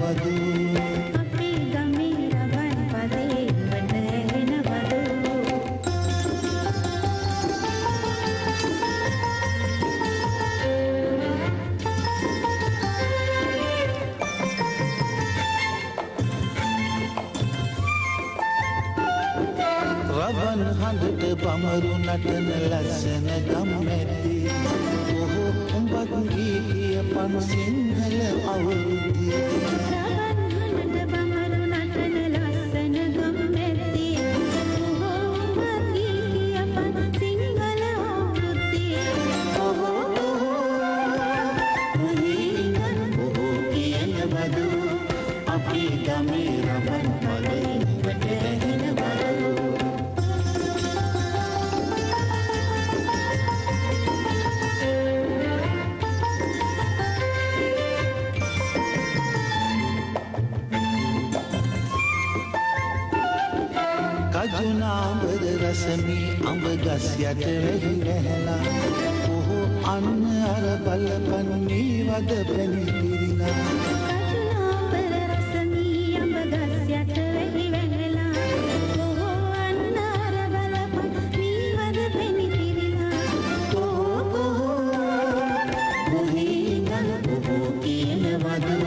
එනවදු අපේ ගමේ රවන් පදේ වට එනවදු රවන් හඳට බමරු නටන ලස්සන ගම්මැද්දේ ඔහු උඹත් ගී කියපන් සිංහල අවුරුද්දේ රවන් හඬට බමරු නටන ලස්සන ගම්මැද්දේ ඔහු ගී කියපන් සිංහල අවුරුද්දේ ඔහු කියනවදු අපේ ගමේ රවන් පදේ වට එනවදු කජුනාඹර රසමී අඹ ගස් යට වෙහි වැහැලා ඔහු අන්න අර බලපන් මේ වද පැණි පිරිලා කජුනාඹර රසමී අඹ ගස් යට වෙහි වැහැලා ඔහු අන්න අර බලපන් මේ වද පැණි පිරිලා මොහේගල් ඔහු කියනවදු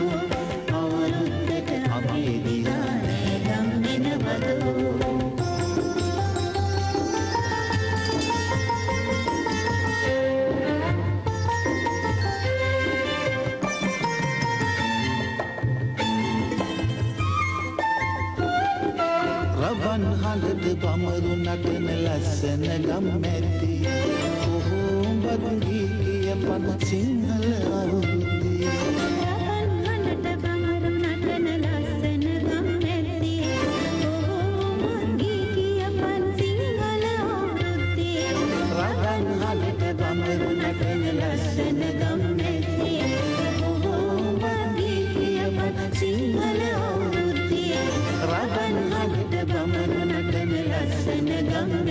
අවුරුද්දට අපේ දිහානේ ගම් එනවදු රවන් හඳට බමරු නටන ලස්සන ගම්මැද්දේ ඔහු උඹත් ගී කියපන් සිංහල අවුරුද්දේ රවන් හඬට බමරු නටන ලස්සන ගම්මැද්දේ ඔහු ගී කියපන් සිංහල අවුරුද්දේ රවන් හඳට බමරු නටන ලස්සන ගම්මැද්දේ ඔහු උඹත් ගී කියපන් සිංහල අවුරුද්දේ රවන් හඳට බමරු නටන ලස්සන ගම්